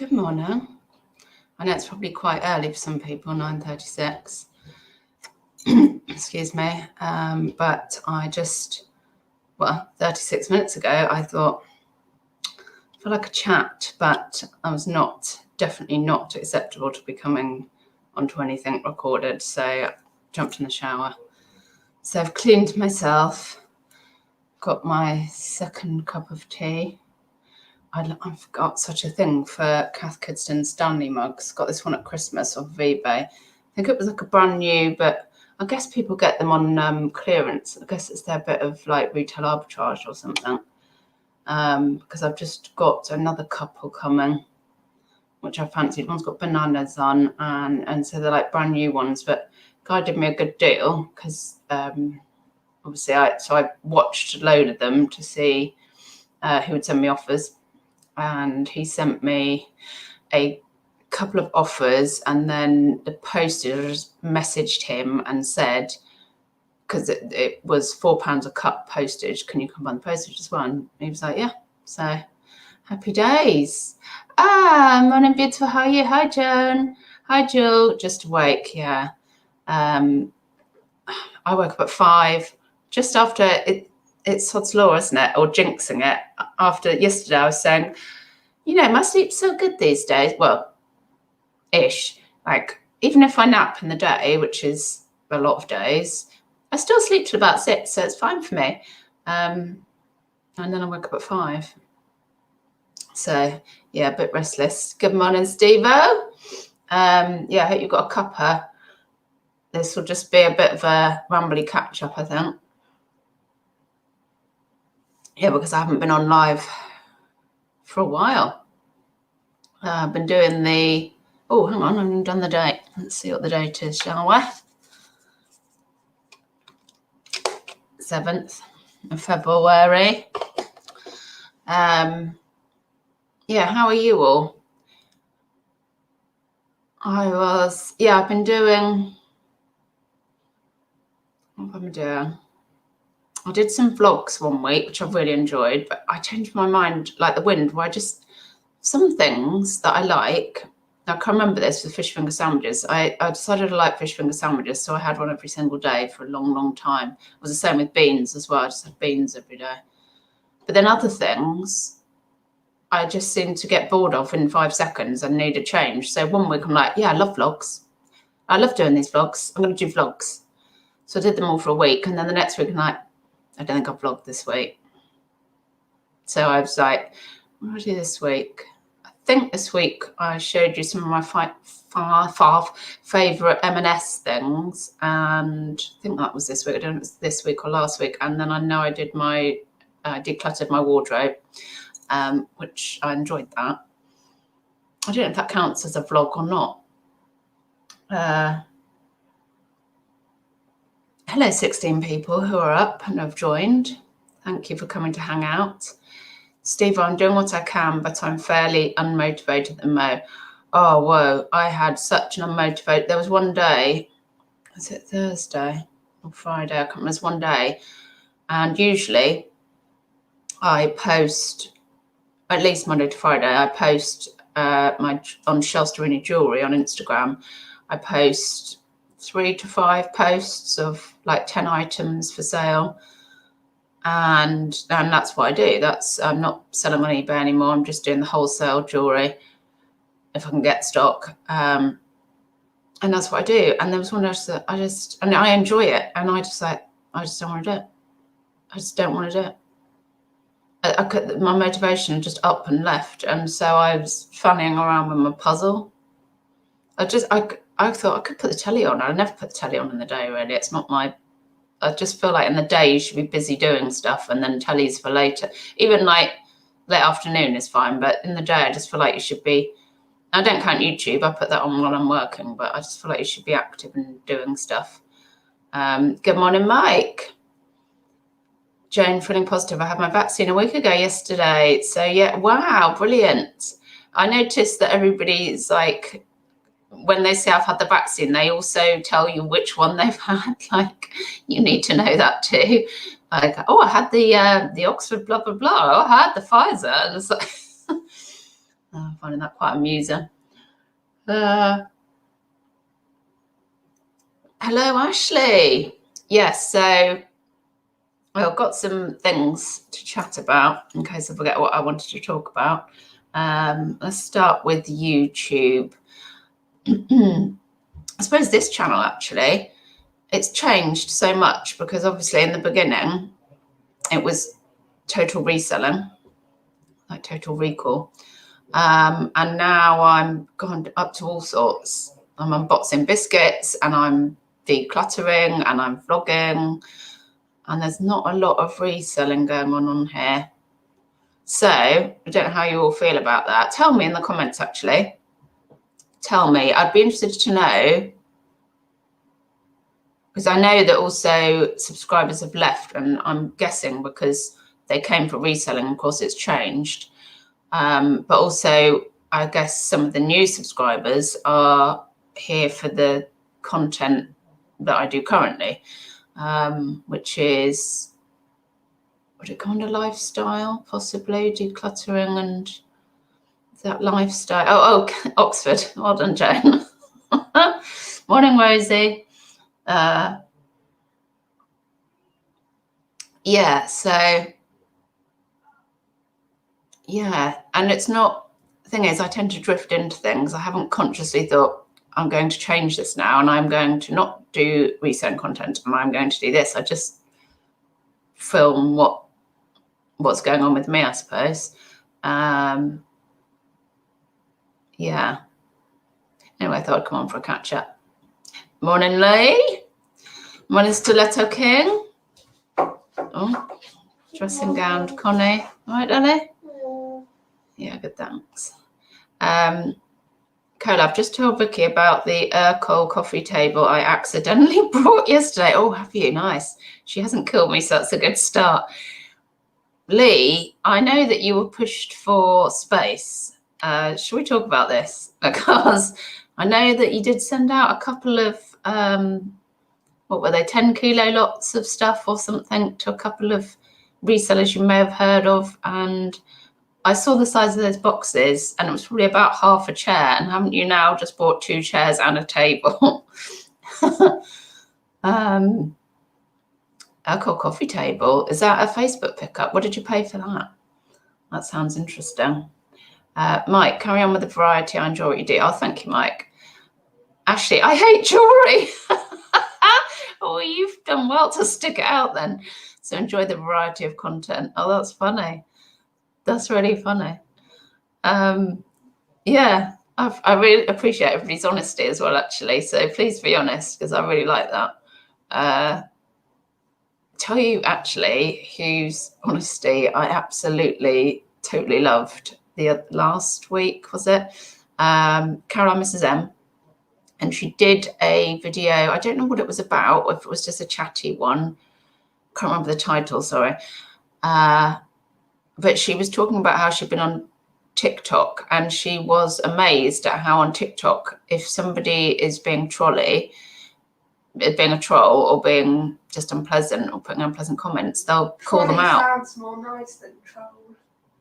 Good morning. I know it's probably quite early for some people, 9:36. Excuse me. But I just, 36 minutes ago, I thought, I feel like a chat, but I was definitely not acceptable to be coming onto anything recorded. So I jumped in the shower. So I've cleaned myself, got my second cup of tea. I've got such a thing for Kath Kidston Stanley mugs. Got this one at Christmas off of eBay. I think it was like a brand new, but I guess people get them on clearance. I guess it's their bit of like retail arbitrage or something. Because I've just got another couple coming, which I fancied. One's got bananas on, and so they're like brand new ones. But guy did me a good deal because obviously I watched a load of them to see who would send me offers. And he sent me a couple of offers, and then the postage, I just messaged him and said, because it was £4 a cut postage, can you come on the postage as well? And he was like, yeah. So happy days. Morning, beautiful. How are you? Hi, Joan. Hi, Jill. Just awake, yeah. I woke up at 5, just after it's Sod's Law, isn't it? Or jinxing it. After yesterday, I was saying, my sleep's so good these days. Well, ish. Like, even if I nap in the day, which is a lot of days, I still sleep till about 6, so it's fine for me. And then I woke up at 5. So, yeah, a bit restless. Good morning, Steve-O. I hope you've got a cuppa. This will just be a bit of a rambly catch-up, I think. Yeah, because I haven't been on live for a while. I've been doing the... Oh, hang on, I haven't done the date. Let's see what the date is, shall we? 7th of February. How are you all? I've been doing... What have I been doing? I did some vlogs one week, which I've really enjoyed, but I changed my mind like the wind, where some things that I like, I can remember this with fish finger sandwiches. I decided I like fish finger sandwiches, so I had one every single day for a long, long time. It was the same with beans as well. I just had beans every day. But then other things, I just seemed to get bored of in 5 seconds and need a change. So one week I'm like, yeah, I love vlogs. I love doing these vlogs. I'm going to do vlogs. So I did them all for a week. And then the next week I'm like, I don't think I've vlogged this week. So I was like, what did I do this week? I think this week I showed you some of my 5 favourite M&S things. And I think that was this week. I don't know if it was this week or last week. And then I know I did decluttered my wardrobe, which I enjoyed that. I don't know if that counts as a vlog or not. Hello, 16 people who are up and have joined. Thank you for coming to hang out. Steve, I'm doing what I can, but I'm fairly unmotivated at the moment. Oh, whoa. I had such an unmotivated... There was one day, was it Thursday or Friday? I can't remember. It was one day. And usually I post, at least Monday to Friday, I post on Shelsterini Jewellery on Instagram. I post 3 to 5 posts of like 10 items for sale. And that's what I do. I'm not selling on eBay anymore. I'm just doing the wholesale jewellery if I can get stock. And that's what I do. And there was one that I enjoy it. And I just don't want to do it. I just don't want to do it. My motivation just up and left. And so I was fanning around with my puzzle. I thought I could put the telly on. I never put the telly on in the day, really. It's not I just feel like in the day you should be busy doing stuff, and then telly's for later. Even like late afternoon is fine, but in the day I just feel like you should be... I don't count YouTube. I put that on while I'm working, but I just feel like you should be active and doing stuff. Good morning, Mike. Jane, feeling positive. I had my vaccine a week ago yesterday. So yeah, wow, brilliant. I noticed that everybody's like... when they say I've had the vaccine, they also tell you which one they've had. Like, you need to know that too. Like, oh, I had the Oxford blah, blah, blah. Oh, I had the Pfizer. And it's like, oh, finding that quite amusing. Hello, Ashley. Yes, so I've got some things to chat about in case I forget what I wanted to talk about. Let's start with YouTube. I suppose this channel, actually, it's changed so much because obviously in the beginning it was total reselling, like Total Recall. And now I'm gone up to all sorts. I'm unboxing biscuits and I'm decluttering and I'm vlogging, and there's not a lot of reselling going on here. So I don't know how you all feel about that. Tell me in the comments, actually. Tell me. I'd be interested to know, because I know that also subscribers have left, and I'm guessing because they came for reselling, of course it's changed. But also, I guess some of the new subscribers are here for the content that I do currently, which is, would it go under lifestyle, possibly, decluttering and that lifestyle? Oh, Oxford. Well done, Joan. Morning, Rosie. Yeah, so yeah, and it's not, the thing is, I tend to drift into things. I haven't consciously thought I'm going to change this now and I'm going to not do reselling content and I'm going to do this. I just film what's going on with me, I suppose. Yeah. Anyway, I thought I'd come on for a catch up. Morning, Lee. Morning, Stiletto King. Oh, dressing gown, Connie. All right, Ellie? Yeah, good, thanks. Cole, I've just told Vicky about the Urkel coffee table I accidentally brought yesterday. Oh, have you? Nice. She hasn't killed me, so that's a good start. Lee, I know that you were pushed for space. Shall we talk about this? Because I know that you did send out a couple of, what were they, 10 kilo lots of stuff or something to a couple of resellers you may have heard of. And I saw the size of those boxes and it was probably about half a chair. And haven't you now just bought 2 chairs and a table? Urkel coffee table. Is that a Facebook pickup? What did you pay for that? That sounds interesting. Mike, carry on with the variety. I enjoy what you do. Oh, thank you, Mike. Ashley, I hate jewellery. Oh, you've done well to stick it out then. So enjoy the variety of content. Oh, that's funny. That's really funny. Yeah, I really appreciate everybody's honesty as well, actually. So please be honest, because I really like that. Tell you actually whose honesty I absolutely totally loved the last week, was it? Caroline Mrs. M. And she did a video. I don't know what it was about, or if it was just a chatty one. Can't remember the title, sorry. But she was talking about how she'd been on TikTok, and she was amazed at how on TikTok, if somebody is being being a troll or being just unpleasant or putting unpleasant comments, they'll call them out. Sounds more nice than troll.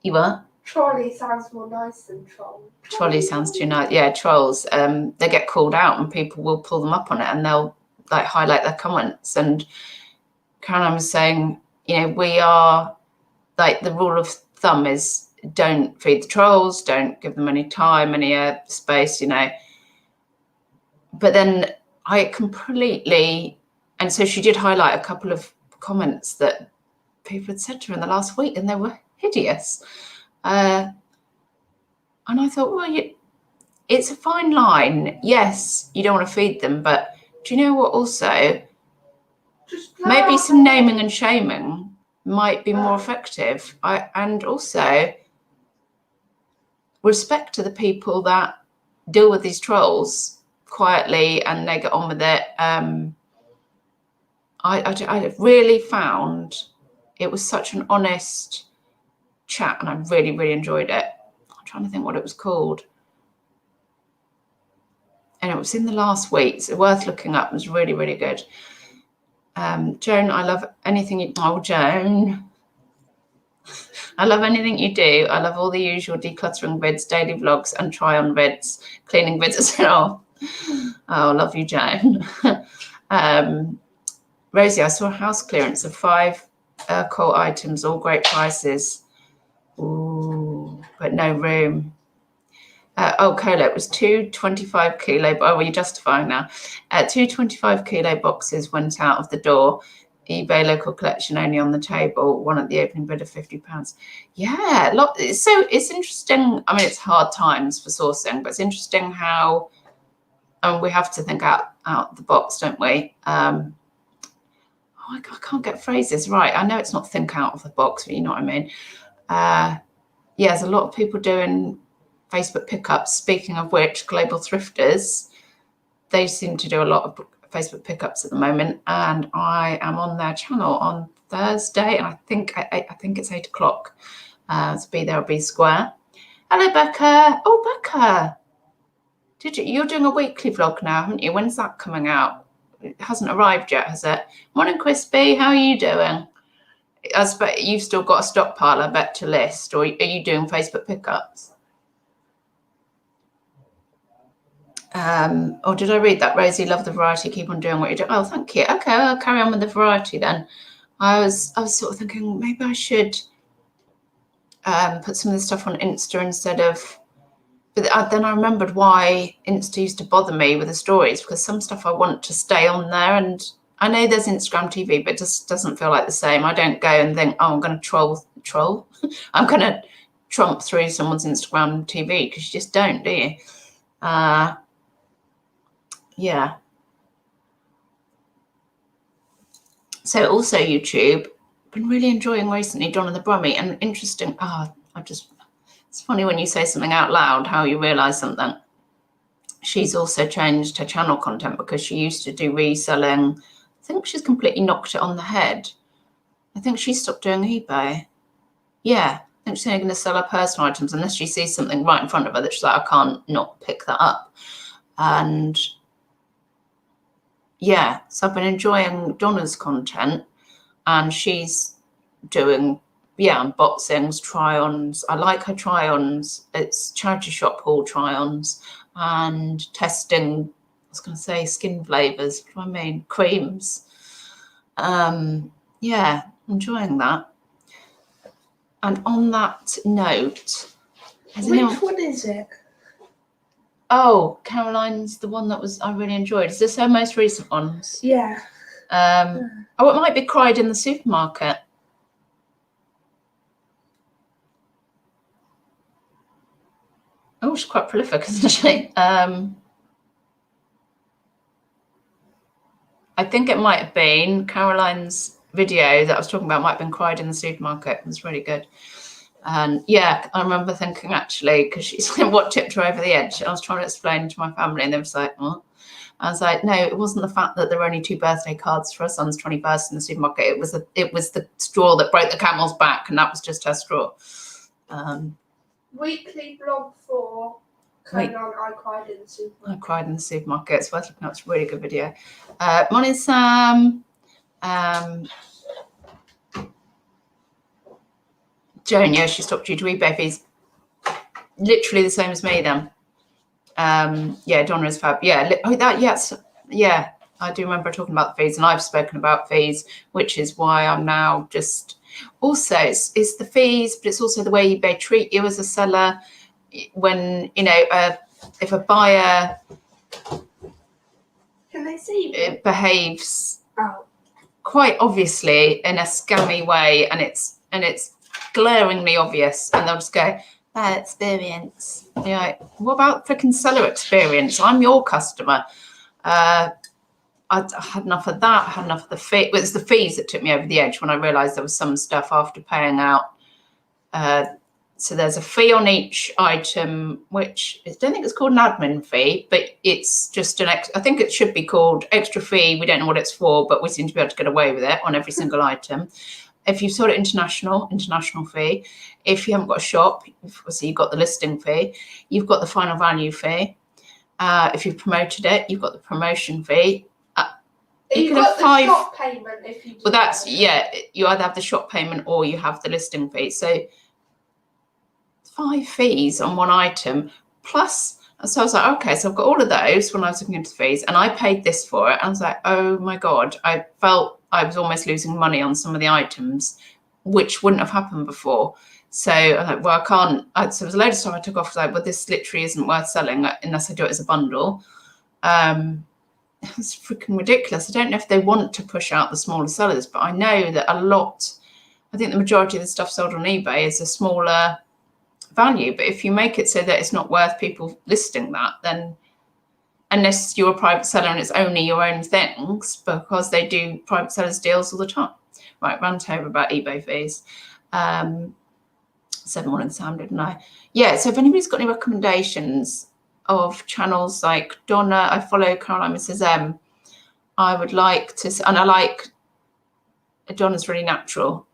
You what? Trolley sounds more nice than troll. Trolley sounds too nice. Yeah, trolls. They get called out and people will pull them up on it and they'll like highlight their comments. And Caroline was saying, you know, we are like, the rule of thumb is don't feed the trolls, don't give them any time, any space, you know. But then I completely, and so she did highlight a couple of comments that people had said to her in the last week and they were hideous. And I thought, well, it's a fine line. Yes, you don't want to feed them, but do you know what also? Maybe some naming and shaming might be more effective. And also respect to the people that deal with these trolls quietly and they get on with it. I really found it was such an honest chat and I really, really enjoyed it. I'm trying to think what it was called. And it was in the last week, so worth looking up. It was really, really good. Joan, I love anything you... Oh, Joan. I love anything you do. I love all the usual decluttering vids, daily vlogs, and try-on vids, cleaning vids as well. Oh, love you, Joan. Rosie, I saw a house clearance of 5 cult items, all great prices. Ooh, but no room. Cola, it was 2 25 kilo. Oh, well, you're justifying now. 2 25 kilo boxes went out of the door. eBay local collection only on the table. One at the opening bid of £50. Yeah, so it's interesting. I mean, it's hard times for sourcing, but it's interesting how we have to think out the box, don't we? I can't get phrases right. I know it's not think out of the box, but you know what I mean. Yeah, there's a lot of people doing Facebook pickups. Speaking of which, Global Thrifters, they seem to do a lot of Facebook pickups at the moment, and I am on their channel on Thursday, and I think it's 8 o'clock. So be there or be square. Hello, Becca. Oh, Becca, you're doing a weekly vlog now, haven't you? When's that coming out? It hasn't arrived yet, has it? Morning, Crispy. How are you doing? I expect you've still got a stockpile, I bet, to list, or are you doing Facebook pickups? Or did I read that? Rosie, love the variety. Keep on doing what you're doing. Oh, thank you. Okay, I'll carry on with the variety then. I was sort of thinking maybe I should put some of this stuff on Insta instead of. But then I remembered why Insta used to bother me with the stories, because some stuff I want to stay on there, and I know there's Instagram TV, but it just doesn't feel like the same. I don't go and think, oh, I'm going to troll. I'm going to tromp through someone's Instagram TV, because you just don't, do you? Yeah. So also YouTube, been really enjoying recently Donna the Brummie, and interesting. It's funny when you say something out loud, how you realise something. She's also changed her channel content, because she used to do reselling. I think she's completely knocked it on the head. I think she stopped doing eBay. Yeah, I think she's only going to sell her personal items unless she sees something right in front of her that she's like, I can't not pick that up. And yeah, so I've been enjoying Donna's content, and she's doing unboxings, try-ons. I like her try-ons. It's charity shop haul try-ons and testing. I was going to say skin flavors. What do I mean? Creams. Yeah, enjoying that. And on that note, which one is it? Oh, Caroline's the one that I really enjoyed. Is this her most recent ones? Yeah. Oh, it might be Cried in the Supermarket. Oh, she's quite prolific, isn't she? I think it might have been Caroline's video that I was talking about. Might have been Cried in the Supermarket. It was really good. And yeah, I remember thinking, actually, because she's like, what tipped her over the edge? I was trying to explain to my family, and they were like, what? I was like, no, it wasn't the fact that there were only 2 birthday cards for her son's 21st in the supermarket. It was the straw that broke the camel's back, and that was just her straw. Weekly vlog for I Cried in the Supermarket. I Cried in the Supermarket. It's worth looking up. It's a really good video. Morning, Sam. Joan, yeah, she stopped due to eBay fees. Literally the same as me then. Yeah, Donna is fab. Yeah, yeah, I do remember talking about the fees, and I've spoken about fees, which is why I'm now just. Also, it's the fees, but it's also the way eBay treat you as a seller. When if a buyer behaves quite obviously in a scammy way, and it's glaringly obvious, and they'll just go, bad experience. You're like, what about freaking seller experience? I'm your customer. I had enough of that. I had enough of the fee. It was the fees that took me over the edge when I realised there was some stuff after paying out. So there's a fee on each item, which I don't think it's called an admin fee, but it's just I think it should be called extra fee. We don't know what it's for, but we seem to be able to get away with it on every single item. If you've sold it international fee. If you haven't got a shop, so you've got the listing fee. You've got the final value fee. If you've promoted it, you've got the promotion fee. You've got the shop payment if you do. Well, that's, yeah, you either have the shop payment or you have the listing fee. So 5 fees on one item plus. So I was like, okay, so I've got all of those when I was looking into the fees, and I paid this for it. And I was like, oh my God, I felt I was almost losing money on some of the items, which wouldn't have happened before. So I was like, well, I can't. So there was a load of stuff I took off. Like, well, this literally isn't worth selling unless I do it as a bundle. It's freaking ridiculous. I don't know if they want to push out the smaller sellers, but I know that I think the majority of the stuff sold on eBay is a smaller value. But if you make it so that it's not worth people listing that, then unless you're a private seller and it's only your own things, because they do private sellers deals all the time. Right, rant over about eBay fees. 7 morning Sam, didn't I? Yeah, so if anybody's got any recommendations of channels like Donna, I follow Caroline Mrs. M. I would like to, and I like Donna's really natural.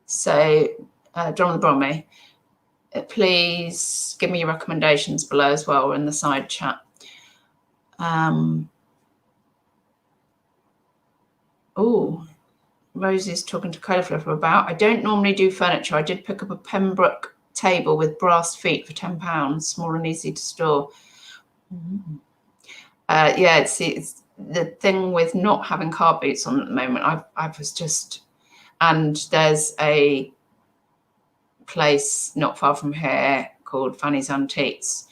So Donna the Bromley, please give me your recommendations below as well, or in the side chat. Oh, Rosie's talking to Cauliflower about. I don't normally do furniture. I did pick up a Pembroke table with brass feet for £10, small and easy to store. Yeah, it's the thing with not having car boots on at the moment. I was just, and there's a place not far from here called Fanny's Antiques,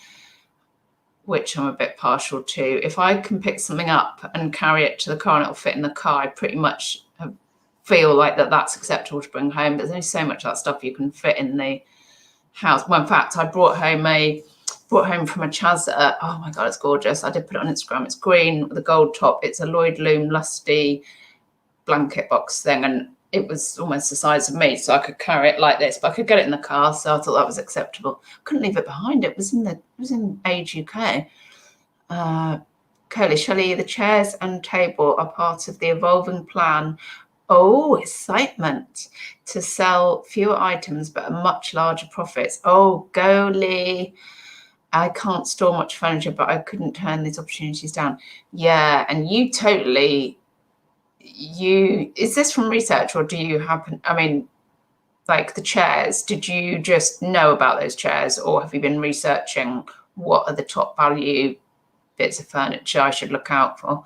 which I'm a bit partial to. If I can pick something up and carry it to the car and it'll fit in the car, I pretty much feel like that's acceptable to bring home. There's only so much of that stuff you can fit in the house. Well, in fact, I brought home from a Chazza. Oh my God, it's gorgeous. I did put it on Instagram. It's green with a gold top. It's a Lloyd Loom lusty blanket box thing, and it was almost the size of me, so I could carry it like this, but I could get it in the car, so I thought that was acceptable. Couldn't leave it behind. It was in Age UK. Curly Shelley, the chairs and table are part of the evolving plan. Oh, excitement to sell fewer items but a much larger profits. Oh, go Lee. I can't store much furniture, but I couldn't turn these opportunities down. Yeah, and is this from research, or do you happen, I mean, like the chairs, did you just know about those chairs, or have you been researching what are the top value bits of furniture I should look out for?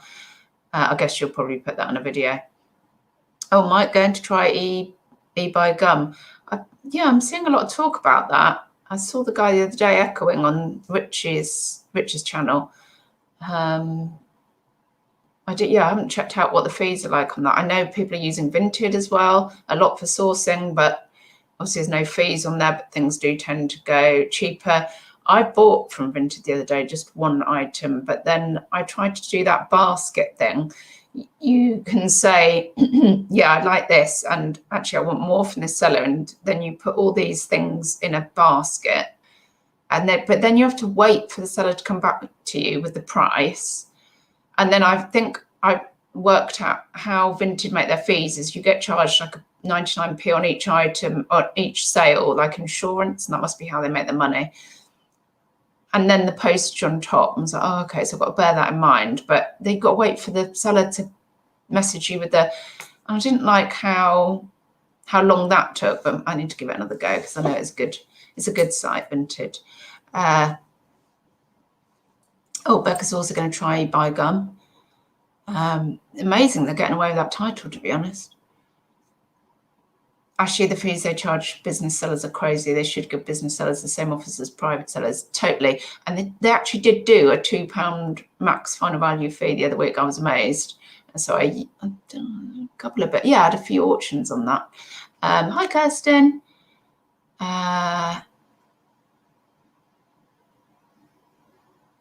I guess you'll probably put that on a video. Oh, Mike, going to try eBuy gum. Yeah, I'm seeing a lot of talk about that. I saw the guy the other day echoing on Rich's channel. I haven't checked out what the fees are like on that. I know people are using Vinted as well, a lot for sourcing, but obviously there's no fees on there, but things do tend to go cheaper. I bought from Vinted the other day just one item, but then I tried to do that basket thing. You can say, yeah, I like this, and actually I want more from this seller, and then you put all these things in a basket, but then you have to wait for the seller to come back to you with the price. And then I think I worked out how Vinted make their fees is you get charged like 99p on each item, on each sale, like insurance, and that must be how they make the money. And then the postage on top. I was like, oh, okay, so I've got to bear that in mind. But they've got to wait for the seller to message you with the. I didn't like how long that took, but I need to give it another go because I know it's good. It's a good site, Vinted. Becca's also going to try Buy Gum. Amazing, they're getting away with that title, to be honest. Actually, the fees they charge business sellers are crazy. They should give business sellers the same offers as private sellers, totally. And they actually did do a £2 max final value fee the other week. I was amazed. And so I had a few auctions on that. Hi, Kirsten.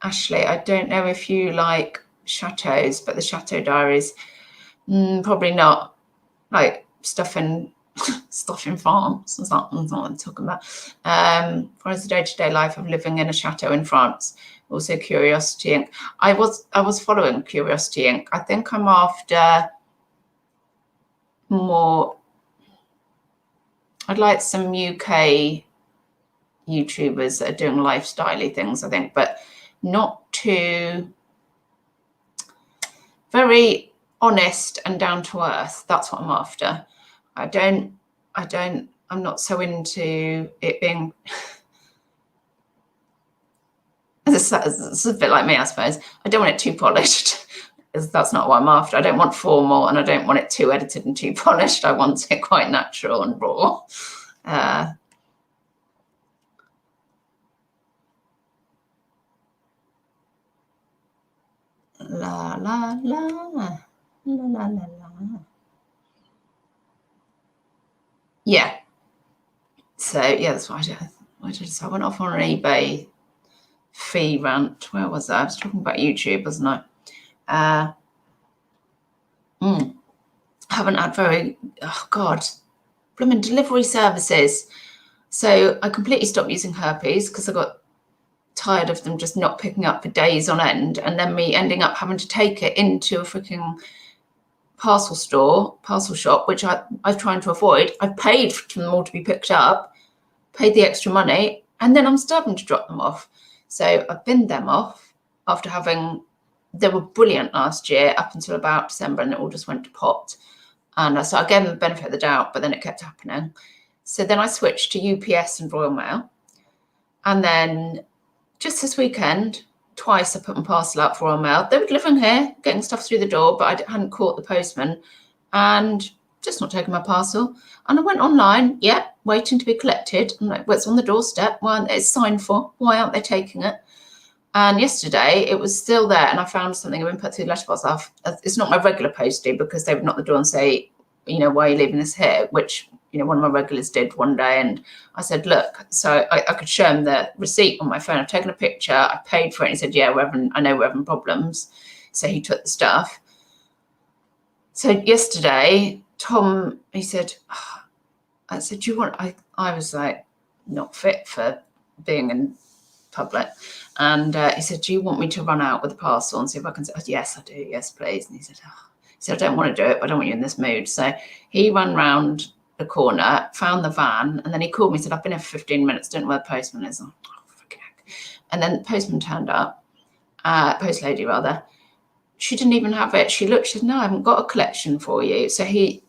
Ashley, I don't know if you like chateaus, but the Chateau Diaries, probably not. Like stuff in France. That's not what I'm talking about. For the day-to-day life of living in a chateau in France. Also Curiosity Inc. I was following Curiosity Inc. I think I'm after more. I'd like some UK YouTubers that are doing lifestyle-y things, I think, but not too very honest and down to earth. That's what I'm after. I'm not so into it being, it's a bit like me, I suppose. I don't want it too polished. That's not what I'm after. I don't want formal, and I don't want it too edited and too polished. I want it quite natural and raw. La la la la la la la. Yeah. So yeah, that's what I did. So I went off on an eBay fee rant. Where was I? I was talking about YouTube, wasn't I? Haven't had very, oh God, blooming delivery services. So I completely stopped using Herpes because I got tired of them just not picking up for days on end, and then me ending up having to take it into a freaking parcel shop, which I'm trying to avoid. I've paid for them all to be picked up, paid the extra money, and then I'm still having to drop them off. So I've binned them off after they were brilliant last year up until about December, and it all just went to pot. And so I gave them the benefit of the doubt, but then it kept happening. So then I switched to UPS and Royal Mail. And then just this weekend, twice I put my parcel out for Royal Mail. They were delivering here, getting stuff through the door, but I hadn't caught the postman and just not taking my parcel. And I went online, waiting to be collected. I'm like, well, it's on the doorstep. Well, it's signed for. Why aren't they taking it? And yesterday it was still there, and I found something I've been put through the letterbox off. It's not my regular postie, because they would knock the door and say, why are you leaving this here? Which, one of my regulars did one day. And I said, look, so I could show him the receipt on my phone. I've taken a picture, I paid for it. And he said, yeah, I know we're having problems. So he took the stuff. So yesterday, Tom, he said, I said, do you want, I was like, not fit for being in public. And he said, do you want me to run out with the parcel and see if I can say, yes, I do. Yes, please. And he said, I don't want to do it, but I don't want you in this mood. So he ran round the corner, found the van, and then he called me, said, I've been here for 15 minutes, don't know where the postman is. Oh, freaking heck. And then the postman turned up, post lady rather. She didn't even have it. She looked, she said, no, I haven't got a collection for you. So she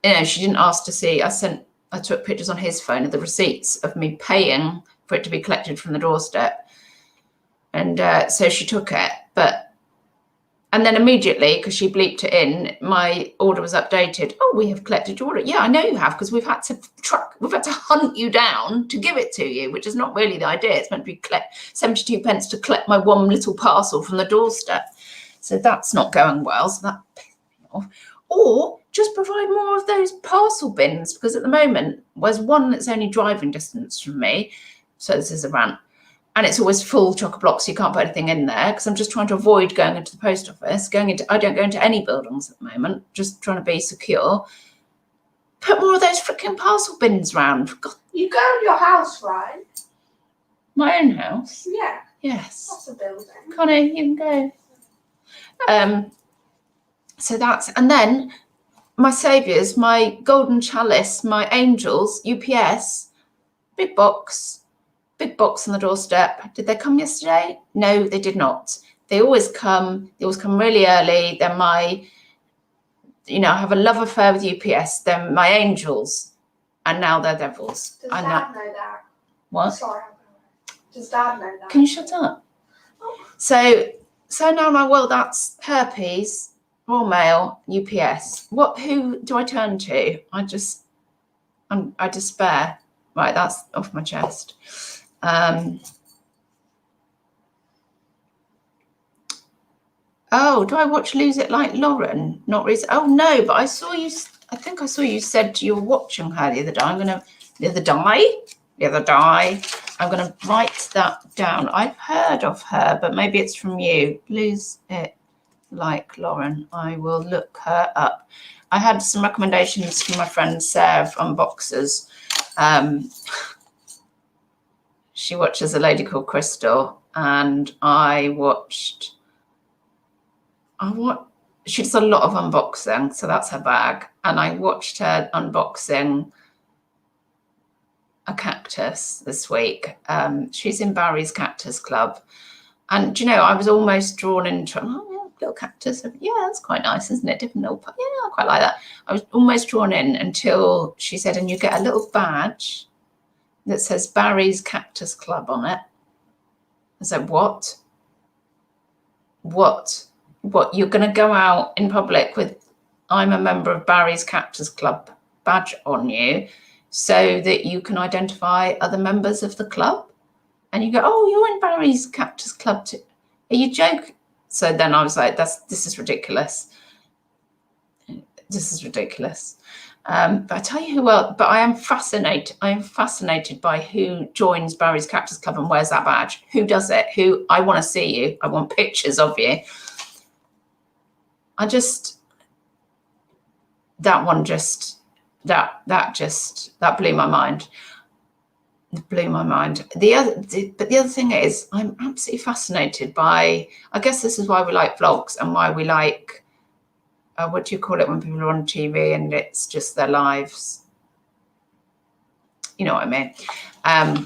didn't ask to see. I took pictures on his phone of the receipts of me paying for it to be collected from the doorstep. And so she took it, and then immediately, because she bleeped it in, my order was updated. Oh, we have collected your order. Yeah, I know you have, because we've had to hunt you down to give it to you, which is not really the idea. It's meant to be 72 pence to collect my one little parcel from the doorstep. So that's not going well. So that pissed me off. Or just provide more of those parcel bins, because at the moment there's one that's only driving distance from me. So this is a rant. And it's always full chock-a-block, so you can't put anything in there, because I'm just trying to avoid going into the post office. I don't go into any buildings at the moment, just trying to be secure. Put more of those freaking parcel bins round. God. You go in your house, right? My own house? Yeah. Yes. That's a building. Connie, you can go. So and then my saviours, my golden chalice, my angels, UPS, big box on the doorstep. Did they come yesterday? No, they did not. They always come really early. They're I have a love affair with UPS. They're my angels, and now they're devils. Does Dad know that? What? Sorry. Does Dad know that? Can you shut up? Oh. So now, that's Herpes, Royal Mail, UPS. Who do I turn to? I despair. Right, that's off my chest. Do I watch Lose It Like Lauren? Not really. Oh no, but I think I saw you said you were watching her the other day. The other day. I'm gonna write that down. I've heard of her, but maybe it's from you. Lose It Like Lauren. I will look her up. I had some recommendations from my friend Sarah on Boxers. She watches a lady called Crystal, and she does a lot of unboxing, so that's her bag. And I watched her unboxing a cactus this week. She's in Barry's Cactus Club. And, I was almost drawn into it. Oh, yeah, little cactus. Yeah, that's quite nice, isn't it? Different little, yeah, I quite like that. I was almost drawn in until she said, and you get a little badge that says Barry's Cactus Club on it. I said, what? You're going to go out in public with, I'm a member of Barry's Cactus Club badge on you so that you can identify other members of the club? And you go, oh, you're in Barry's Cactus Club too. Are you joking? So then I was like, this is ridiculous. This is ridiculous. But I tell you who else, but I am fascinated by who joins Barry's Cactus Club and wears that badge. Who does it? Who, I want to see you. I want pictures of you. That blew my mind. It blew my mind. But the other thing is, I'm absolutely fascinated by, I guess this is why we like vlogs and why we like, what do you call it when people are on TV and it's just their lives? You know what I mean? I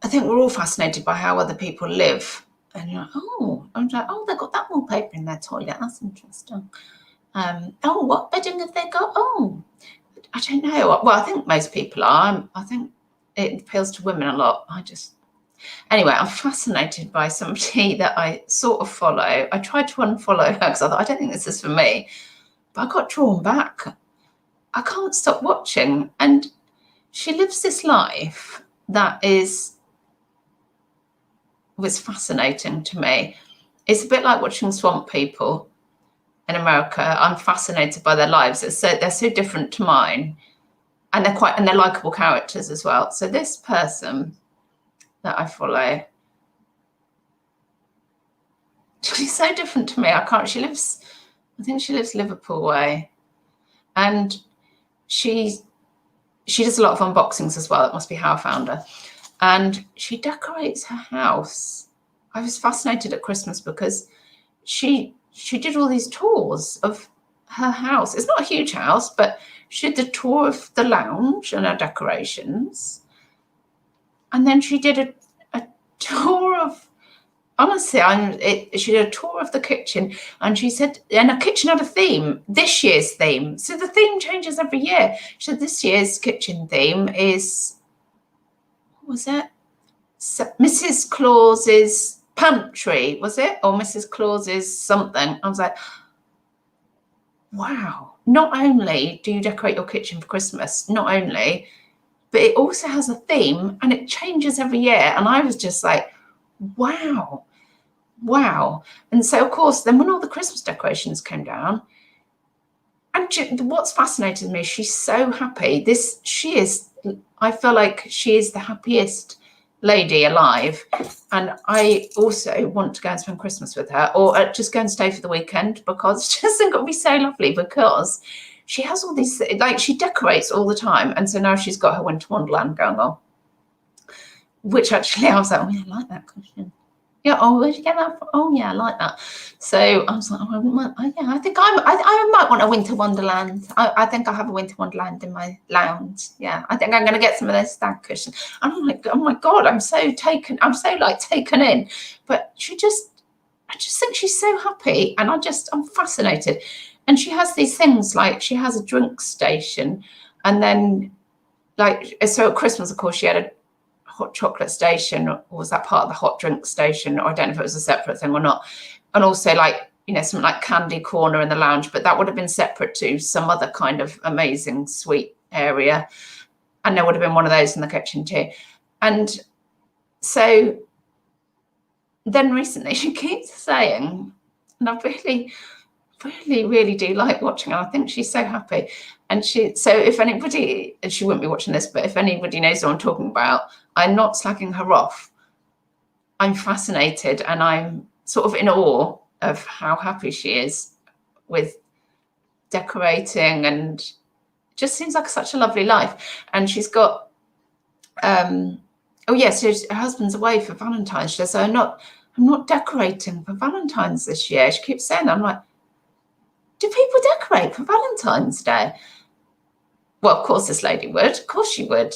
think we're all fascinated by how other people live. And you're like, oh, I'm like, oh, they've got that wallpaper in their toilet. That's interesting. Oh, what bedding have they got? Oh, I don't know. Well, I think most people are. I think it appeals to women a lot. Anyway, I'm fascinated by somebody that I sort of follow. I tried to unfollow her because I thought, I don't think this is for me. But I got drawn back. I can't stop watching. And she lives this life that was fascinating to me. It's a bit like watching Swamp People in America. I'm fascinated by their lives. They're so different to mine. And they're likable characters as well. So this person that I follow, she's so different to me. I think she lives Liverpool way. And she does a lot of unboxings as well. That must be how I found her. And she decorates her house. I was fascinated at Christmas because she did all these tours of her house. It's not a huge house, but she did the tour of the lounge and her decorations. And then she did a tour of, honestly, she did a tour of the kitchen, and she said, and the kitchen had a theme, this year's theme. So the theme changes every year. She said this year's kitchen theme is, what was it? Mrs. Claus's pantry, was it? Or Mrs. Claus's something. I was like, wow. Not only do you decorate your kitchen for Christmas, but it also has a theme and it changes every year. And I was just like, wow. And so, of course, then when all the Christmas decorations came down, and what's fascinated me, she's so happy. I feel like she is the happiest lady alive. And I also want to go and spend Christmas with her, or just go and stay for the weekend, because I just think it would be so lovely, because she has all these, like, she decorates all the time. And so now she's got her Winter Wonderland going on, which actually I was like, oh, yeah, I like that question. Yeah, oh, where'd you get that from? Oh, yeah, I like that. So I was like, oh, I think I might want a Winter Wonderland. I think I have a Winter Wonderland in my lounge. Yeah, I think I'm going to get some of those stag cushions. And I'm like, oh my God, I'm so taken in. But I just think she's so happy, and I'm fascinated. And she has these things, like she has a drink station, and then, like, so at Christmas, of course, she had a hot chocolate station, or was that part of the hot drink station, or I don't know if it was a separate thing or not. And also, like, you know, something like candy corner in the lounge, but that would have been separate to some other kind of amazing sweet area, and there would have been one of those in the kitchen too. And so then recently she keeps saying, and I really do like watching her. I think she's so happy. And so if anybody, and she wouldn't be watching this, but if anybody knows what I'm talking about, I'm not slagging her off. I'm fascinated, and I'm sort of in awe of how happy she is with decorating, and just seems like such a lovely life. And she's got, oh yes, yeah, so her husband's away for Valentine's. She says, so I'm not decorating for Valentine's this year. She keeps saying that. I'm like, do people decorate for Valentine's Day? Well, of course this lady would. Of course she would.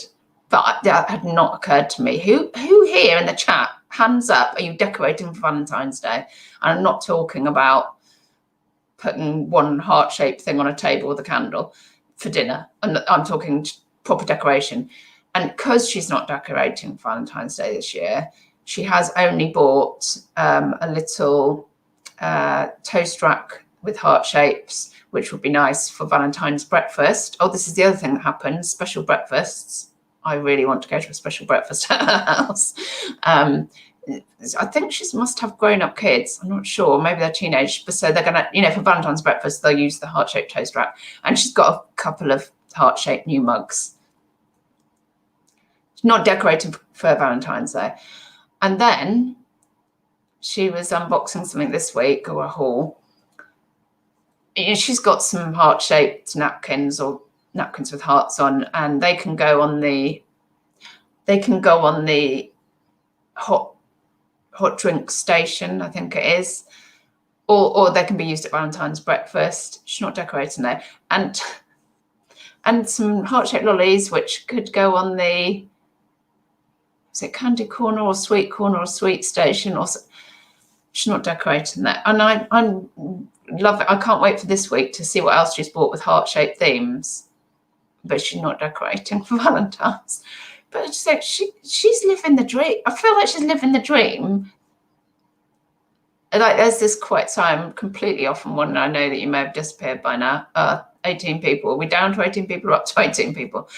But that had not occurred to me. Who here in the chat hands up, are you decorating for Valentine's Day? And I'm not talking about putting one heart-shaped thing on a table with a candle for dinner. I'm talking proper decoration. And because she's not decorating for Valentine's Day this year, she has only bought a little toast rack with heart shapes, which would be nice for Valentine's breakfast. Oh, this is the other thing that happens, special breakfasts. I really want to go to a special breakfast at her house. I think she must have grown-up kids. I'm not sure. Maybe they're teenage. But so they're going to, you know, for Valentine's breakfast, they'll use the heart-shaped toast rack. And she's got a couple of heart-shaped new mugs. She's not decorating for Valentine's Day. And then she was unboxing something this week, or a haul. She's got some heart-shaped napkins, or napkins with hearts on, and they can go on the hot drink station, I think it is, or they can be used at Valentine's breakfast. She's not decorating there. And some heart-shaped lollies, which could go on the, is it candy corner or sweet station, or she's not decorating that. And I love it. I can't wait for this week to see what else she's bought with heart-shaped themes, but she's not decorating for Valentine's. But it's like she's living the dream. I feel like she's living the dream. Like, there's this quote, so I'm completely off on one, and I know that you may have disappeared by now. 18 people. Are we down to 18 people or up to 18 people?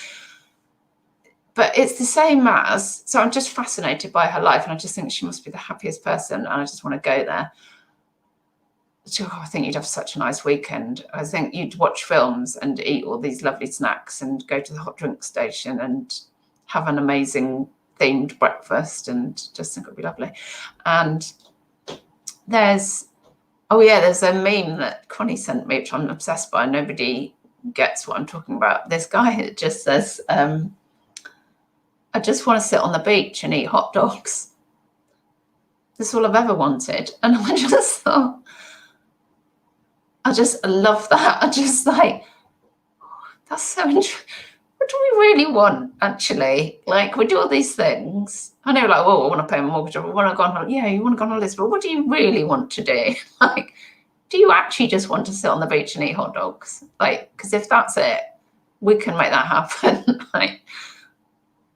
But it's the same as, so I'm just fascinated by her life, and I just think she must be the happiest person, and I just want to go there. So, I think you'd have such a nice weekend. I think you'd watch films and eat all these lovely snacks and go to the hot drink station and have an amazing themed breakfast, and just think it would be lovely. And there's a meme that Connie sent me, which I'm obsessed by. Nobody gets what I'm talking about. This guy that just says, I just want to sit on the beach and eat hot dogs. That's all I've ever wanted. And I just thought, I just love that. I just like, that's so interesting. What do we really want, actually? Like, we do all these things. I know, like, oh, I want to pay my mortgage off. I want to go on holiday. Yeah, you want to go on holiday, but what do you really want to do? Like, do you actually just want to sit on the beach and eat hot dogs? Like, because if that's it, we can make that happen. Like,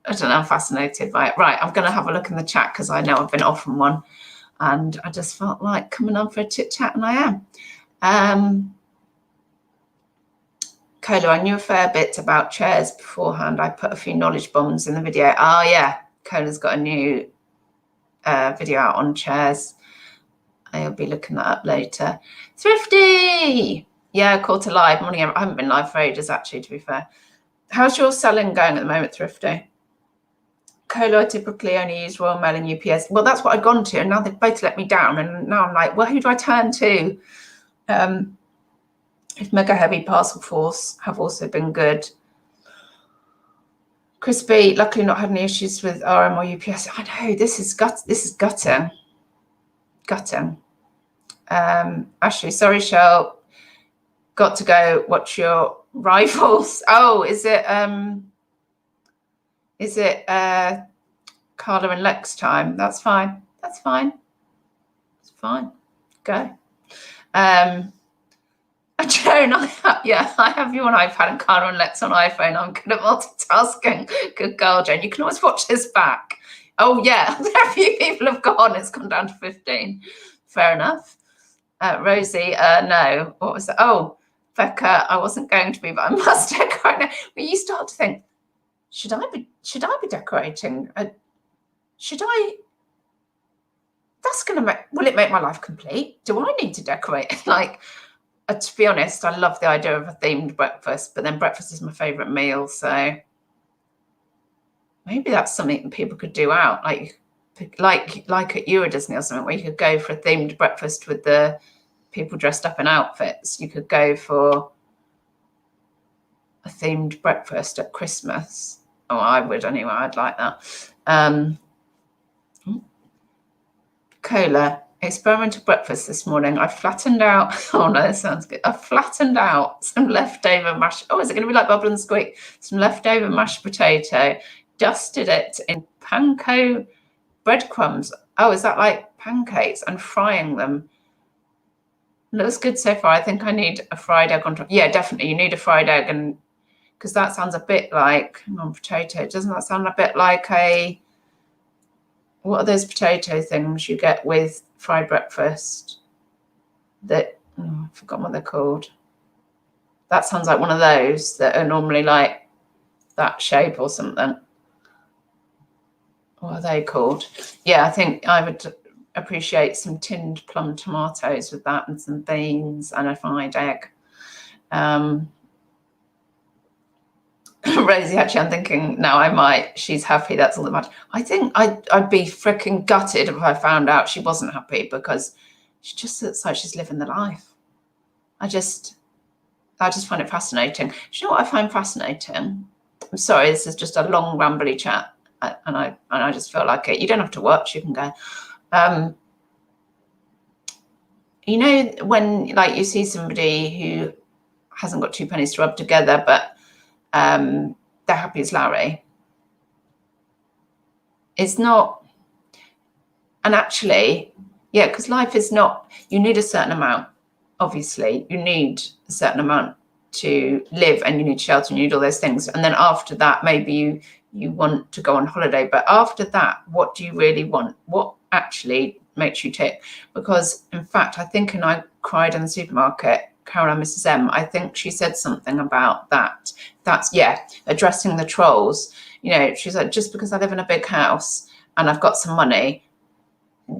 I don't know, I'm fascinated by it. Right, I'm going to have a look in the chat because I know I've been off on one, and I just felt like coming on for a chit chat, and I am. Colo, I knew a fair bit about chairs beforehand. I put a few knowledge bombs in the video. Oh, yeah. Colo's got a new video out on chairs. I'll be looking that up later. Thrifty! Yeah, call to live. Morning. I haven't been live for ages, actually, to be fair. How's your selling going at the moment, Thrifty? Colo, I typically only use Royal Mail and UPS. Well, that's what I'd gone to, and now they've both let me down. And now I'm like, well, who do I turn to? If Mega Heavy Parcel Force have also been good. Crispy, luckily not had any issues with RM or UPS. I know, this is gutting. Ashley, sorry, Shell. Got to go watch your rivals. Oh, is it Carla and Lex time? That's fine. It's fine. Go. Joan, I have you on iPad and Carla and Lex on iPhone. I'm good at multitasking. Good girl, Joan. You can always watch this back. Oh, yeah. A few people have gone. It's gone down to 15. Fair enough. Rosie, no. What was that? Oh, Becca, I wasn't going to be, but I must decorate now. But you start to think, should I be decorating? Will it make my life complete? Do I need to decorate? Like, to be honest, I love the idea of a themed breakfast, but then breakfast is my favourite meal. So maybe that's something that people could do out, like at Euro Disney or something, where you could go for a themed breakfast with the people dressed up in outfits. You could go for a themed breakfast at Christmas. Oh, I would anyway. I'd like that. Cola. Experimental breakfast this morning. I flattened out. Oh no, that sounds good. I flattened out some leftover mashed. Oh, is it going to be like Bubble and Squeak? Some leftover mashed potato. Dusted it in panko breadcrumbs. Oh, is that like pancakes and frying them? Looks good so far. I think I need a fried egg on top. Yeah, definitely. You need a fried egg, and because that sounds a bit like potato. Doesn't that sound a bit like a, what are those potato things you get with fried breakfast? That, oh, I've forgotten what they're called. That sounds like one of those that are normally like that shape or something. What are they called? Yeah, I think I would appreciate some tinned plum tomatoes with that, and some beans and a fried egg. Rosie, actually, I'm thinking now I might. She's happy. That's all that matters. I think I'd be freaking gutted if I found out she wasn't happy, because she just looks like she's living the life. I just find it fascinating. Do you know what I find fascinating? I'm sorry, this is just a long, rambly chat, and I just feel like it. You don't have to watch. You can go. You know, when like you see somebody who hasn't got two pennies to rub together, but they're happy as Larry. It's not, and actually, yeah, because life is not, you need a certain amount, obviously, you need a certain amount to live, and you need shelter, and you need all those things. And then after that, maybe you want to go on holiday. But after that, what do you really want? What actually makes you tick? Because in fact, I think, and I cried in the supermarket, Caroline Mrs. M, I think she said something about that. That's, yeah, addressing the trolls. You know, she's like, just because I live in a big house and I've got some money,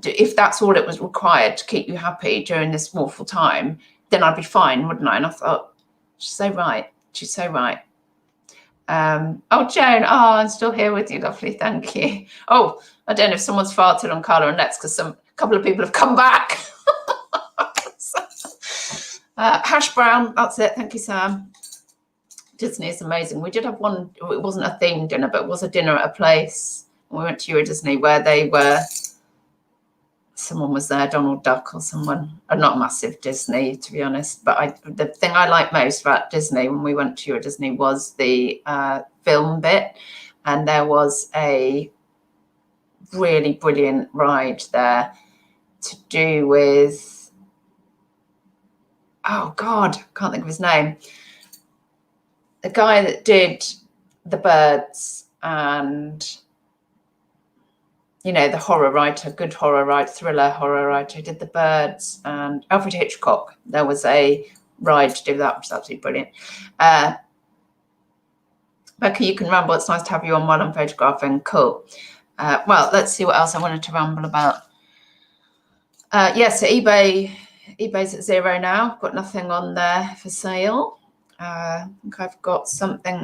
if that's all it was required to keep you happy during this awful time, then I'd be fine, wouldn't I? And I thought, she's so right. She's so right. Oh, Joan, oh, I'm still here with you, lovely, thank you. Oh, I don't know if someone's farted on Carla and Lex, because a couple of people have come back. Hash brown, that's it. Thank you, Sam. Disney is amazing. We did have one, it wasn't a themed dinner, but it was a dinner at a place. We went to Euro Disney where they were, someone was there, Donald Duck or someone. I'm not a massive Disney, to be honest, but the thing I like most about Disney when we went to Euro Disney was the film bit. And there was a really brilliant ride there to do with, oh God, I can't think of his name. The guy that did The Birds and, you know, the horror writer, good horror writer, thriller horror writer, who did The Birds, and Alfred Hitchcock. There was a ride to do that, which was absolutely brilliant. Becca, you can ramble. It's nice to have you on while I'm photographing. Cool. Well, let's see what else I wanted to ramble about. Yeah, so eBay's at 0 now. I've got nothing on there for sale. I think I've got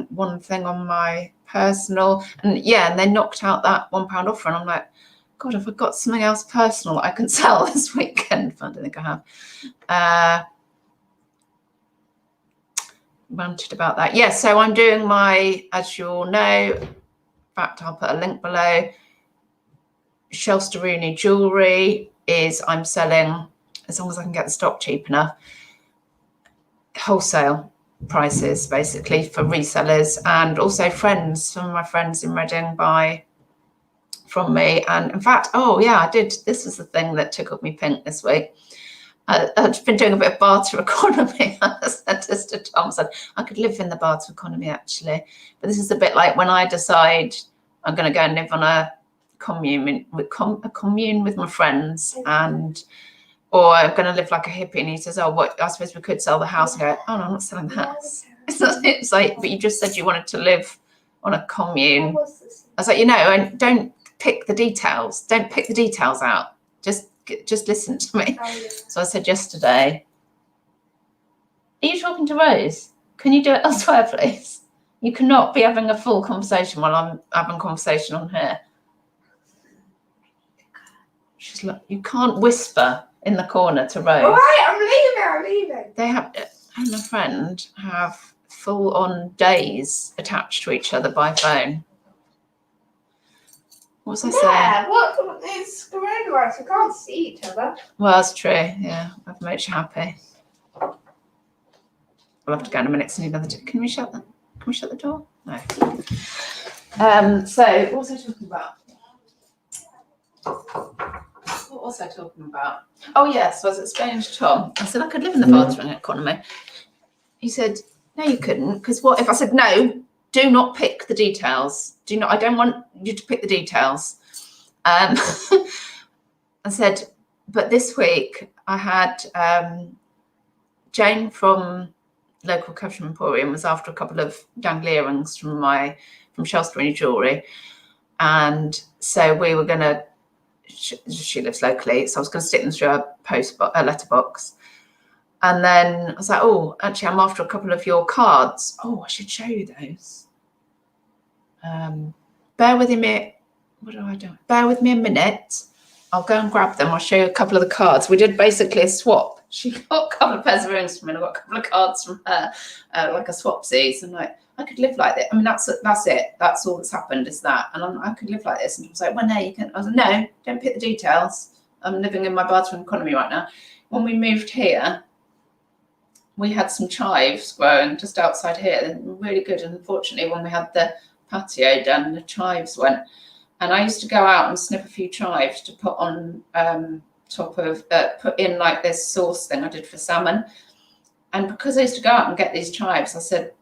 one thing on my personal, and yeah, and they knocked out that £1 offer, and I'm like, God, have I got something else personal that I can sell this weekend? I don't think I have. Ranted about that. Yeah, so I'm doing my, as you all know, in fact, I'll put a link below. Shelster jewellery is, I'm selling, as long as I can get the stock cheap enough, wholesale prices basically for resellers, and also friends. Some of my friends in Reading buy from me. And in fact, oh yeah, I did, this was the thing that tickled me pink this week. I've been doing a bit of barter economy. I said this to Tom, said I could live in the barter economy actually, but this is a bit like when I decide I'm going to go and live on a commune with my friends, and or I'm going to live like a hippie, and he says, oh, what, I suppose we could sell the house. I go, oh no, I'm not selling the house. It's like, but you just said you wanted to live on a commune. I was like, you know, and don't pick the details. Don't pick the details out. Just listen to me. Oh, yeah. So I said yesterday, are you talking to Rose? Can you do it elsewhere, please? You cannot be having a full conversation while I'm having a conversation on here. She's like, you can't whisper in the corner to Rose. All right, I'm leaving. They have, and a friend have full-on days attached to each other by phone. What was I saying? Yeah, what? It's coronavirus. We can't see each other. Well, that's true. Yeah, I've made you happy. I'll have to go in a minute. Can we shut the door? No. So what was I talking about? was I talking about? Oh, yes, I was explaining to Tom. I said I could live in the bartering economy. He said, no, you couldn't, because what if I said, no, do not pick the details. I don't want you to pick the details. I said, but this week I had Jane from local Custom Emporium was after a couple of dangly earrings from Shaftesbury Jewellery. And so we were going to, she lives locally, so I was going to stick them through a letterbox. And then I was like, oh, actually, I'm after a couple of your cards. Oh, I should show you those. Bear with me. What do I do? Bear with me a minute. I'll go and grab them. I'll show you a couple of the cards. We did basically a swap. She got a couple of pairs of earrings from me, and I got a couple of cards from her, like a swapsies. And like, I could live like this. I mean, that's it. That's all that's happened is that. And I could live like this. And she was like, well, no, you can't. I was like, no, don't pick the details. I'm living in my bartering economy right now. When we moved here, we had some chives growing just outside here. They were really good. And unfortunately, when we had the patio done, the chives went. And I used to go out and snip a few chives to put on top of, put in like this sauce thing I did for salmon. And because I used to go out and get these chives, I said,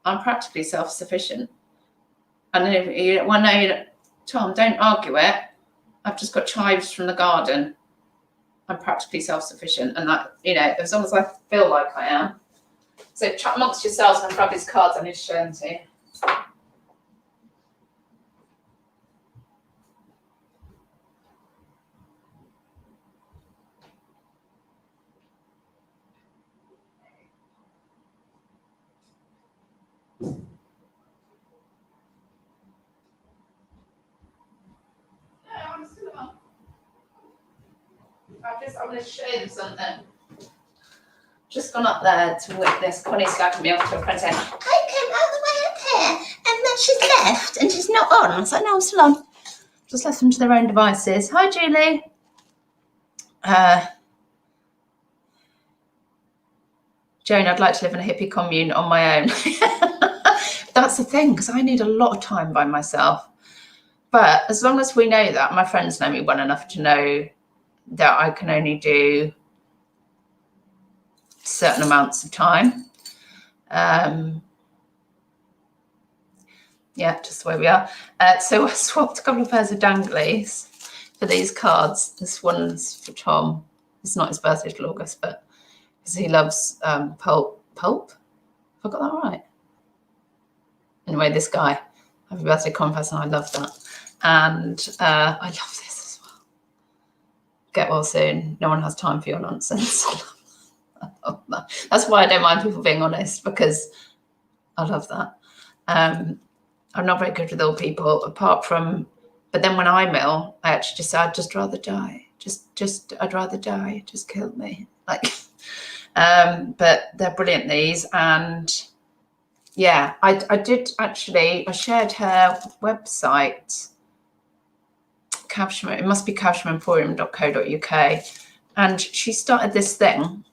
I'm practically self-sufficient. And then Tom, don't argue it. I've just got chives from the garden. I'm practically self-sufficient. And that, as long as I feel like I am. So amongst yourselves, I'm grab these cards. I need to show them to you. I'm going to show you something. Just gone up there to witness Connie slapping me off to a friend saying, I came all the way up here and then she's left and she's not on. I was like, no, I'm still on. Just left them to their own devices. Hi, Julie. Joan, I'd like to live in a hippie commune on my own. That's the thing, because I need a lot of time by myself. But as long as we know that, my friends know me well enough to know that I can only do certain amounts of time. Yeah, just the way we are. So I swapped a couple of pairs of danglies for these cards. This one's for Tom. It's not his birthday till August, but because he loves pulp. Have I got that right? Anyway, this guy, happy birthday, Compass, and I love that. And I love this as well. Get well soon. No one has time for your nonsense. I love that. That's why I don't mind people being honest, because I love that. I'm not very good with old people, apart from, but then when I'm ill, I actually just say, I'd just rather die. I'd rather die. Just kill me. Like, but they're brilliant, these. And yeah, I did actually, I shared her website, it must be cavshmemporium.co.uk. And she started this thing.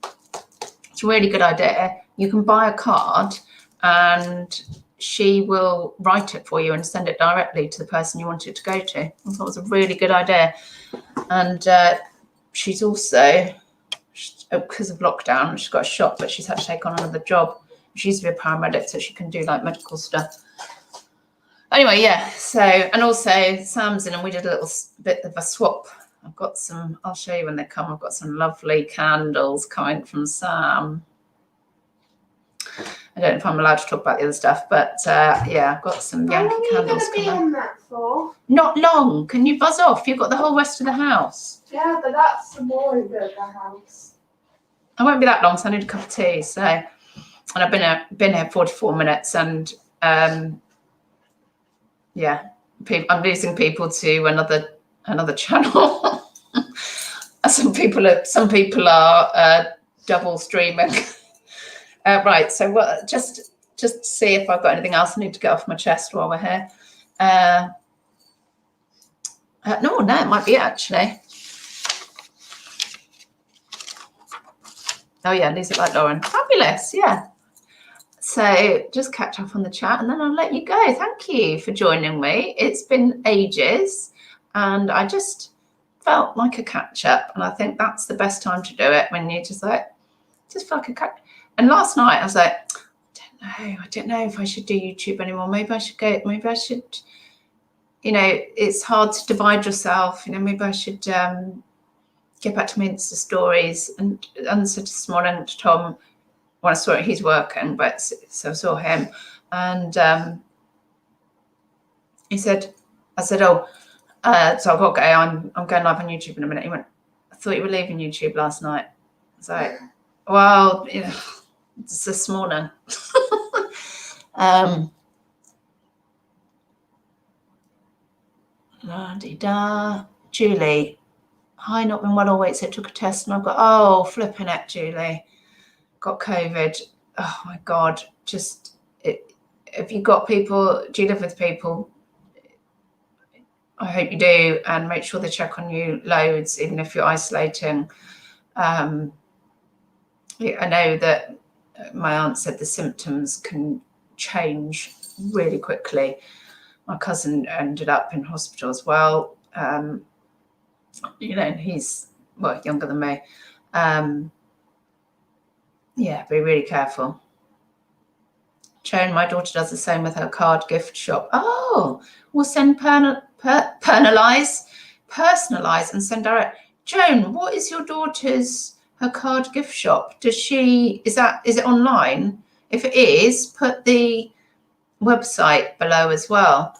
It's a really good idea. You can buy a card and she will write it for you and send it directly to the person you want it to go to. I thought it was a really good idea. And she's also, because of lockdown, she's got a shop, but she's had to take on another job. She used to be a paramedic, so she can do like medical stuff. Anyway, yeah. So, and also Sam's in, and we did a little bit of a swap. I've got some, I'll show you when they come. I've got some lovely candles coming from Sam. I don't know if I'm allowed to talk about the other stuff, but yeah, I've got some Yankee candles coming. How long are you going to be in that for? Not long. Can you buzz off? You've got the whole rest of the house. Yeah, but that's the more of the house. I won't be that long, so I need a cup of tea. So, and I've been here 44 minutes, and yeah, I'm losing people to another channel. Some people are double streaming. Right, so just to see if I've got anything else I need to get off my chest while we're here. No, it might be actually. Oh yeah, Lose It Like Lauren. Fabulous, yeah. So just catch up on the chat and then I'll let you go. Thank you for joining me. It's been ages, and I just felt like a catch up, and I think that's the best time to do it, when you just feel like a catch. And last night I was like, I don't know if I should do YouTube anymore. Maybe I should it's hard to divide yourself. Maybe I should get back to my Insta stories. And said this morning to Tom, when I saw it, he's working, but so I saw him, and I said, oh, so I've got to go. I'm going live on YouTube in a minute. He went, I thought you were leaving YouTube last night. I was like, well, it's this morning. La-di-da. Julie, hi, not been well all week, so I took a test and I've got, oh, flipping it, Julie. Got COVID. Oh my God. If you've got people, do you live with people? I hope you do, and make sure they check on you loads, even if you're isolating. I know that my aunt said the symptoms can change really quickly. My cousin ended up in hospital as well. He's younger than me. Be really careful. Joan, my daughter does the same with her card gift shop. Oh, we'll send personalize and send direct. Joan, what is your daughter's her card gift shop? Is it online? If it is, put the website below as well,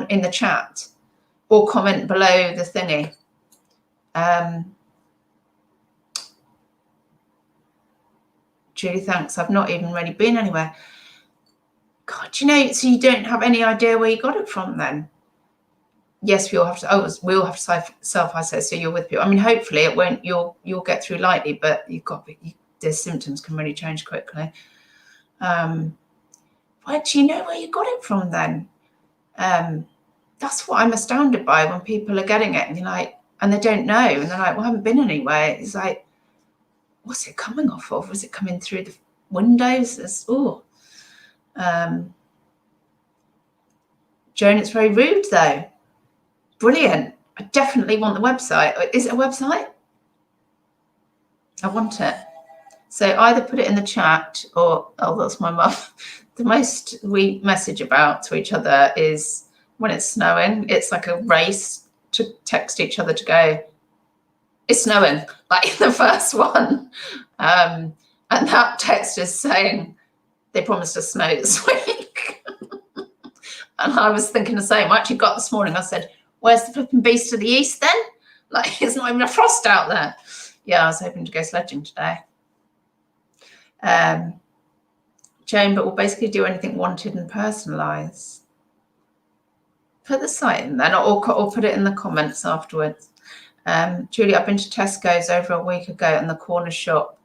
in the chat, or comment below the thingy. Julie, thanks. I've not even really been anywhere. God, so you don't have any idea where you got it from then? Yes, we all have to self-isolate, so you're with people. I mean, hopefully it won't, you'll get through lightly, but the symptoms can really change quickly. Why do you know where you got it from then? That's what I'm astounded by, when people are getting it and you're like, and they don't know, and they're like, well, I haven't been anywhere. It's like, what's it coming off of? Was it coming through the windows? Joan, it's very rude though. Brilliant. I definitely want the website. Is it a website? I want it. So either put it in the chat or, oh, that's my mum. The most we message about to each other is when it's snowing. It's like a race to text each other to go, it's snowing, like the first one. And that text is saying they promised us snow this week. And I was thinking the same. I actually got this morning, I said, where's the flipping beast to the east then? Like, it's not even a frost out there. Yeah, I was hoping to go sledging today. Jane, but we'll basically do anything wanted and personalise. Put the site in then, or put it in the comments afterwards. Julie, I've been to Tesco's over a week ago and the corner shop.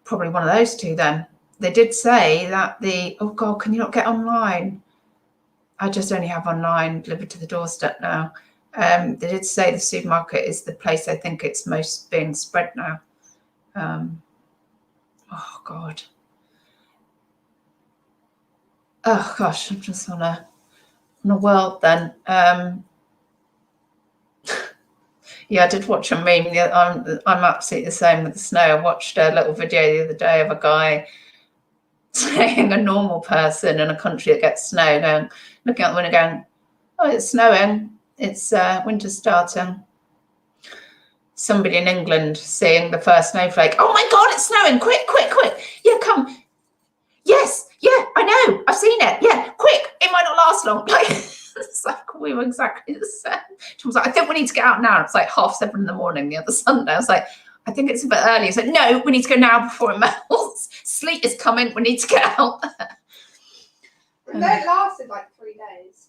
Probably one of those two then. They did say that oh God, can you not get online? I just only have online delivered to the doorstep now. They did say the supermarket is the place I think it's most being spread now. Oh God. Oh gosh, I'm just on a world then. Yeah, I did watch a meme. I'm absolutely the same with the snow. I watched a little video the other day of a guy saying a normal person in a country that gets snow, looking out the window going, oh, it's snowing. It's winter starting. Somebody in England seeing the first snowflake. Oh my God, it's snowing. Quick, quick, quick. Yeah, come. Yes, yeah, I know. I've seen it. Yeah, quick. It might not last long. Like, it's like we were exactly the same. She was like, I think we need to get out now. It's like 7:30 in the morning the other Sunday. I was like, I think it's a bit early. He's like, no, we need to go now before it melts. Sleet is coming. We need to get out there. And that lasted like 3 days.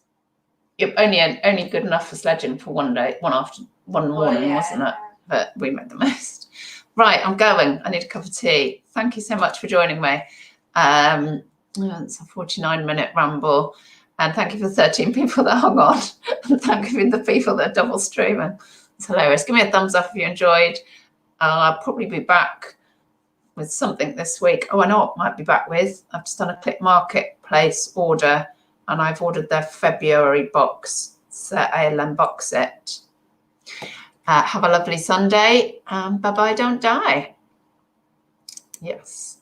Yep, only good enough for sledging for one day, one morning, wasn't it? But we made the most. Right, I'm going. I need a cup of tea. Thank you so much for joining me. It's a 49-minute ramble. And thank you for the 13 people that hung on. And thank you for the people that are double streaming. It's hilarious. Give me a thumbs up if you enjoyed. I'll probably be back with something this week. Oh, I know what I might be back with. I've just done a Click Marketplace order and I've ordered their February box. So I'll unbox it. Have a lovely Sunday. Bye-bye, don't die. Yes.